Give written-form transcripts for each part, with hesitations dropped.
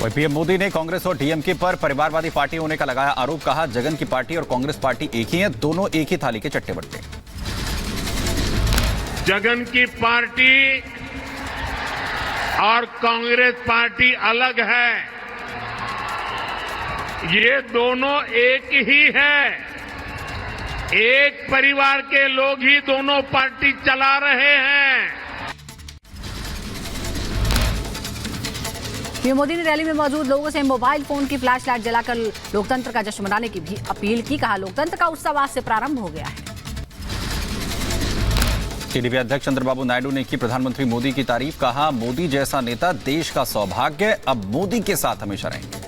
वहीं पीएम मोदी ने कांग्रेस और डीएमके पर परिवारवादी पार्टी होने का लगाया आरोप। कहा जगन की पार्टी और कांग्रेस पार्टी एक ही है, दोनों एक ही थाली के चट्टे बट्टे। जगन की पार्टी और कांग्रेस पार्टी अलग है, ये दोनों एक ही है। एक परिवार के लोग ही दोनों पार्टी चला रहे हैं। पीएम मोदी ने रैली में मौजूद लोगों से मोबाइल फोन की फ्लैश लाइट जलाकर लोकतंत्र का जश्न मनाने की भी अपील की। कहा लोकतंत्र का उत्सव आज से प्रारंभ हो गया है। टीडीपी अध्यक्ष चंद्रबाबू नायडू ने की प्रधानमंत्री मोदी की तारीफ। कहा मोदी जैसा नेता देश का सौभाग्य, अब मोदी के साथ हमेशा रहेंगे।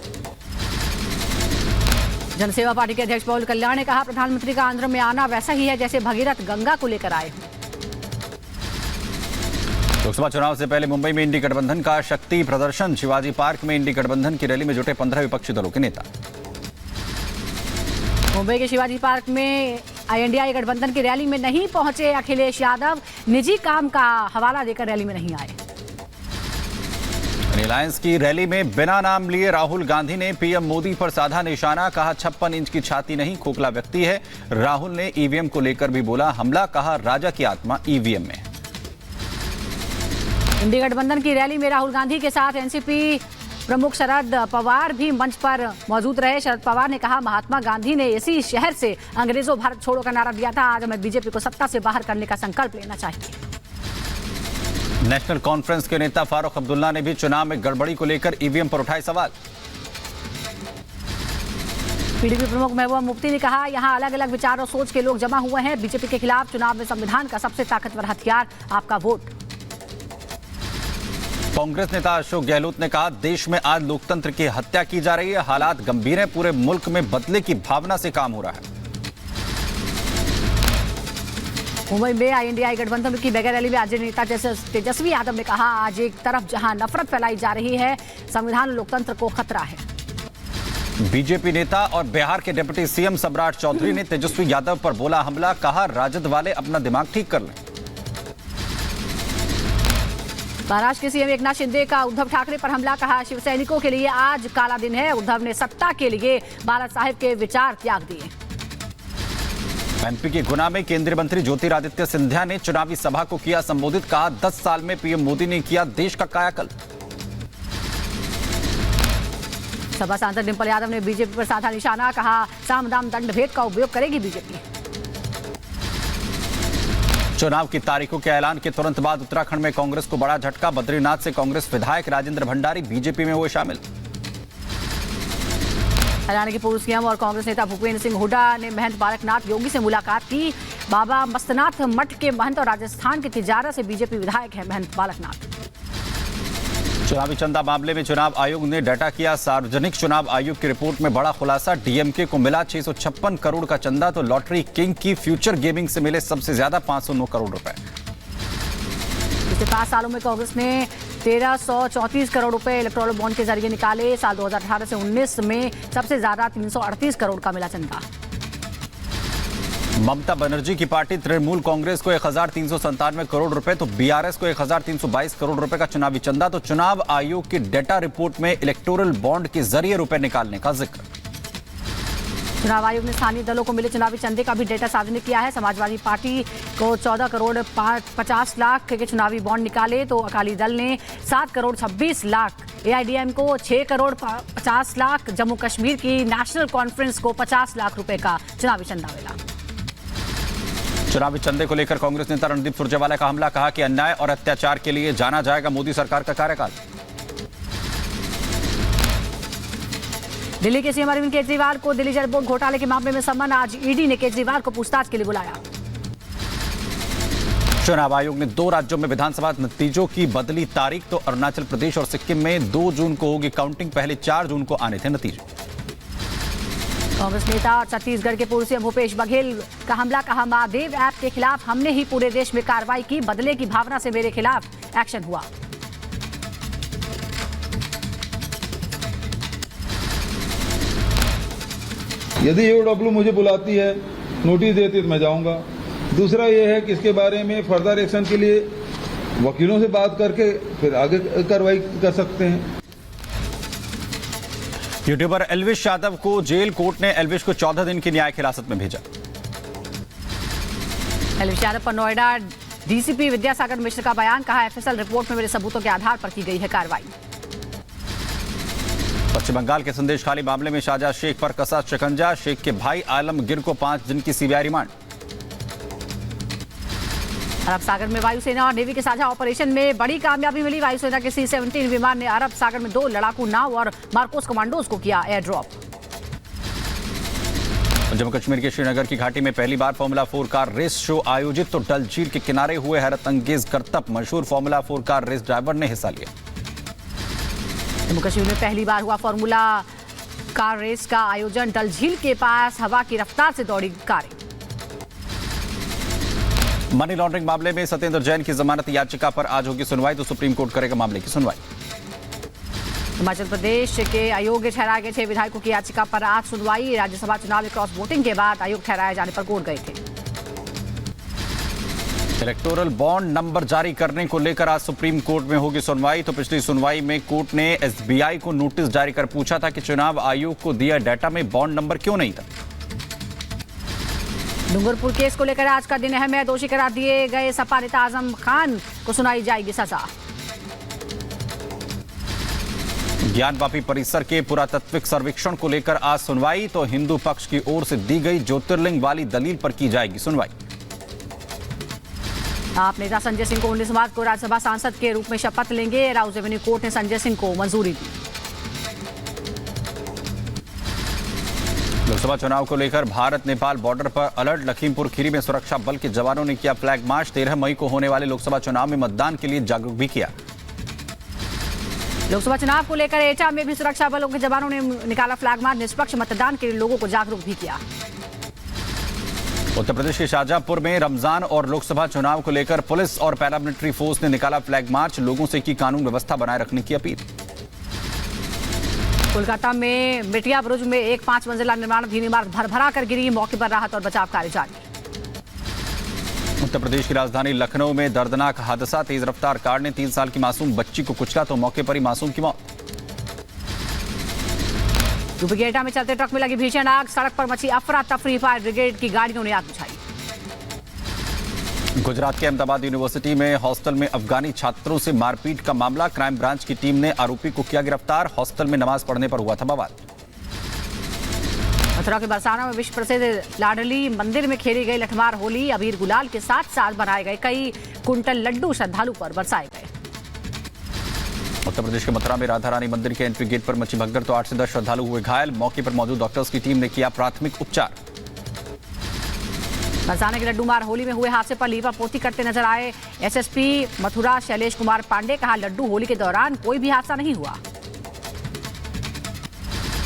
जनसेवा पार्टी के अध्यक्ष पवन कल्याण ने कहा प्रधानमंत्री का आंध्र में आना वैसा ही है जैसे भगीरथ गंगा को लेकर आए। लोकसभा चुनाव से पहले मुंबई में इंडी गठबंधन का शक्ति प्रदर्शन। शिवाजी पार्क में इंडी गठबंधन की रैली में जुटे 15 विपक्षी दलों के नेता। मुंबई के शिवाजी पार्क में इंडिया गठबंधन की रैली में नहीं पहुंचे अखिलेश यादव। निजी काम का हवाला देकर रैली में नहीं आए। रिलायंस की रैली में बिना नाम लिए राहुल गांधी ने पीएम मोदी पर साधा निशाना। कहा 56 इंच की छाती नहीं, खोखला व्यक्ति है। राहुल ने ईवीएम को लेकर भी बोला हमला। कहा राजा की आत्मा ईवीएम में है। इंडी गठबंधन की रैली में राहुल गांधी के साथ एनसीपी प्रमुख शरद पवार भी मंच पर मौजूद रहे। शरद पवार ने कहा महात्मा गांधी ने इसी शहर से अंग्रेजों भारत छोड़ो का नारा दिया था। आज हमें बीजेपी को सत्ता से बाहर करने का संकल्प लेना चाहिए। नेशनल कॉन्फ्रेंस के नेता फारूक अब्दुल्ला ने भी चुनाव में गड़बड़ी को लेकर ईवीएम पर उठाए सवाल। पीडीपी प्रमुख महबूबा मुफ्ती ने कहा यहां अलग अलग विचार और सोच के लोग जमा हुए हैं। बीजेपी के खिलाफ चुनाव में संविधान का सबसे ताकतवर हथियार आपका वोट। कांग्रेस नेता अशोक गहलोत ने कहा देश में आज लोकतंत्र की हत्या की जा रही है। हालात गंभीर हैं, पूरे मुल्क में बदले की भावना से काम हो रहा है। मुंबई में इंडिया गठबंधन की मेगा रैली में आज नेता तेजस्वी यादव ने कहा आज एक तरफ जहां नफरत फैलाई जा रही है, संविधान और लोकतंत्र को खतरा है। बीजेपी नेता और बिहार के डिप्टी सीएम सम्राट चौधरी ने तेजस्वी यादव पर बोला हमला। कहा राजद वाले अपना दिमाग ठीक कर लें। महाराष्ट्र के सीएम एकनाथ शिंदे का उद्धव ठाकरे पर हमला। कहा शिव सैनिकों के लिए आज काला दिन है। उद्धव ने सत्ता के लिए बाला साहेब के विचार त्याग दिए। एमपी के गुना में केंद्रीय मंत्री ज्योतिरादित्य सिंधिया ने चुनावी सभा को किया संबोधित। कहा 10 साल में पीएम मोदी ने किया देश का कायाकल्प। सपा सांसद डिंपल यादव ने बीजेपी पर साधा निशाना। कहा साम दाम दंड भेद का उपयोग करेगी बीजेपी। चुनाव की तारीखों के ऐलान के तुरंत बाद उत्तराखंड में कांग्रेस को बड़ा झटका। बद्रीनाथ से कांग्रेस विधायक राजेंद्र भंडारी बीजेपी में हुए शामिल। हरियाणा के पूर्व सीएम और कांग्रेस नेता भूपेंद्र सिंह हुड्डा ने महंत बालकनाथ योगी से मुलाकात की। बाबा मस्तनाथ मठ के महंत और राजस्थान के तिजारा से बीजेपी विधायक है महंत बालकनाथ। चुनावी चंदा मामले में चुनाव आयोग ने डाटा किया। सार्वजनिक चुनाव आयोग की रिपोर्ट में बड़ा खुलासा। डीएमके को मिला 656 करोड़ का चंदा, तो लॉटरी किंग की फ्यूचर गेमिंग से मिले सबसे ज्यादा 509 करोड़ रुपए। पिछले 5 सालों में कांग्रेस ने 1334 करोड़ रुपए इलेक्टोरल बॉन्ड के जरिए निकाले। साल 2018 से 19 में सबसे ज्यादा 338 करोड़ का मिला चंदा। ममता बनर्जी की पार्टी तृणमूल कांग्रेस को 1397 करोड़ रुपए, तो बीआरएस को 1322 करोड़ रुपए का चुनावी चंदा। तो चुनाव आयोग की डेटा रिपोर्ट में इलेक्टोरल बॉन्ड के जरिए रुपए निकालने का जिक्र। चुनाव आयोग ने स्थानीय दलों को मिले चुनावी चंदे का भी डेटा सार्वजनिक किया है। समाजवादी पार्टी को 14 करोड़ 50 लाख के चुनावी बॉन्ड निकाले, तो अकाली दल ने 7 करोड़ 26 लाख, एआईडीएम को 6 करोड़ 50 लाख, जम्मू कश्मीर की नेशनल कॉन्फ्रेंस को 50 लाख रुपए का चुनावी चंदा मिला। चुनावी चंदे को लेकर कांग्रेस नेता रणदीप सुरजेवाला का हमला। कहा कि अन्याय और अत्याचार के लिए जाना जाएगा मोदी सरकार का कार्यकाल। दिल्ली के सीएम अरविंद केजरीवाल को दिल्ली जल बोर्ड घोटाले के मामले में सम्मन। आज ईडी ने केजरीवाल को पूछताछ के लिए बुलाया। चुनाव आयोग ने 2 राज्यों में विधानसभा नतीजों की बदली तारीख। तो अरुणाचल प्रदेश और सिक्किम में 2 जून को होगी काउंटिंग, पहले 4 जून को आने थे नतीजे। कांग्रेस नेता और छत्तीसगढ़ के पूर्व सीएम भूपेश बघेल का हमला। कहा महादेव ऐप के खिलाफ हमने ही पूरे देश में कार्रवाई की। बदले की भावना से मेरे खिलाफ एक्शन हुआ। यदि ईओडब्ल्यू मुझे बुलाती है, नोटिस देती है तो मैं जाऊंगा। दूसरा ये है कि इसके बारे में फर्दर एक्शन के लिए वकीलों से बात करके फिर आगे कार्रवाई कर सकते हैं। यूट्यूबर एल्विश यादव को जेल कोर्ट ने एल्विश को 14 दिन की न्यायिक हिरासत में भेजा। एल्विश यादव पर नोएडा डीसीपी विद्यासागर मिश्र का बयान, कहा एफएसएल रिपोर्ट में मिले सबूतों के आधार पर की गई है कार्रवाई। पश्चिम बंगाल के संदेश खाली मामले में शाहजहां शेख पर कसा शिकंजा, शेख के भाई आलमगीर को 5 दिन की सीबीआई रिमांड। अरब सागर में वायुसेना और नेवी के साझा ऑपरेशन में बड़ी कामयाबी मिली। वायुसेना के C-17 विमान ने अरब सागर में 2 लड़ाकू नाव और मार्कोस कमांडोज को किया एयर ड्रॉप। जम्मू कश्मीर के श्रीनगर की घाटी में पहली बार फॉर्मूला 4 कार रेस शो आयोजित, तो डल झील के किनारे हुए हैरत अंगेज करतब, मशहूर फॉर्मूला 4 कार रेस ड्राइवर ने हिस्सा लिया। जम्मू कश्मीर में पहली बार हुआ फॉर्मूला कार रेस का आयोजन, डल झील के पास हवा की रफ्तार से दौड़ी कारें। मनी लॉन्ड्रिंग मामले में सत्येंद्र जैन की जमानत याचिका पर आज होगी सुनवाई, तो सुप्रीम कोर्ट करेगा मामले की सुनवाई। हिमाचल प्रदेश के अयोग्य ठहराए गए 6 विधायकों की याचिका पर आज सुनवाई। राज्यसभा चुनाव में क्रॉस वोटिंग के बाद अयोग्य ठहराए जाने पर कोर्ट गए थे। इलेक्टोरल बॉन्ड नंबर जारी करने को लेकर आज सुप्रीम कोर्ट में होगी सुनवाई, तो पिछली सुनवाई में कोर्ट ने एसबीआई को नोटिस जारी कर पूछा था कि चुनाव आयोग को दिया डाटा में बॉन्ड नंबर क्यों नहीं था। डूंगरपुर केस को लेकर आज का दिन अहम है। दोषी करार दिए गए सपा नेता आजम खान को सुनाई जाएगी सजा। ज्ञानवापी परिसर के पुरातत्विक सर्वेक्षण को लेकर आज सुनवाई, तो हिंदू पक्ष की ओर से दी गई ज्योतिर्लिंग वाली दलील पर की जाएगी सुनवाई। आप नेता संजय सिंह को 19 मार्च को राज्यसभा सांसद के रूप में शपथ लेंगे। राउज एवेन्यू कोर्ट ने संजय सिंह को मंजूरी दी। लोकसभा चुनाव को लेकर भारत नेपाल बॉर्डर पर अलर्ट, लखीमपुर खीरी में सुरक्षा बल के जवानों ने किया फ्लैग मार्च। 13 मई को होने वाले लोकसभा चुनाव में मतदान के लिए जागरूक भी किया। लोकसभा चुनाव को लेकर एटा में भी सुरक्षा बलों के जवानों ने निकाला फ्लैग मार्च। निष्पक्ष मतदान के लिए लोगों को जागरूक भी किया। उत्तर प्रदेश के शाहजहांपुर में रमजान और लोकसभा चुनाव को लेकर पुलिस और पैरामिलिट्री फोर्स ने निकाला फ्लैग मार्च, लोगों से की कानून व्यवस्था बनाए रखने की अपील। कोलकाता में मिटिया ब्रिज में एक 5 मंजिला निर्माणाधीन इमारत भरभरा कर गिरी। मौके पर राहत और बचाव कार्य जारी। उत्तर प्रदेश की राजधानी लखनऊ में दर्दनाक हादसा, तेज रफ्तार कार ने 3 साल की मासूम बच्ची को कुचला, तो मौके पर ही मासूम की मौत। यूपी के एटा में चलते ट्रक में लगी भीषण आग, सड़क पर मची अफरा तफरी। फायर ब्रिगेड की गाड़ियों ने आग बुझाई। गुजरात के अहमदाबाद यूनिवर्सिटी में हॉस्टल में अफगानी छात्रों से मारपीट का मामला, क्राइम ब्रांच की टीम ने आरोपी को किया गिरफ्तार। हॉस्टल में नमाज पढ़ने पर हुआ था बवाल। मथुरा के बरसाना में विश्व प्रसिद्ध लाडली मंदिर में खेली गई लठमार होली, अबीर गुलाल के साथ साथ बनाए गए कई कुंटल लड्डू श्रद्धालु पर बरसाए गए। उत्तर प्रदेश के मथुरा में राधा रानी मंदिर के एंट्री गेट पर मची भगदड़, तो 8 से 10 श्रद्धालु हुए घायल। मौके पर मौजूद डॉक्टर्स की टीम ने किया प्राथमिक उपचार। बरसाने के लड्डू मार होली में हुए हादसे पर लीपा पोती करते नजर आए एसएसपी मथुरा शैलेश कुमार पांडे। कहा लड्डू होली के दौरान कोई भी हादसा नहीं हुआ।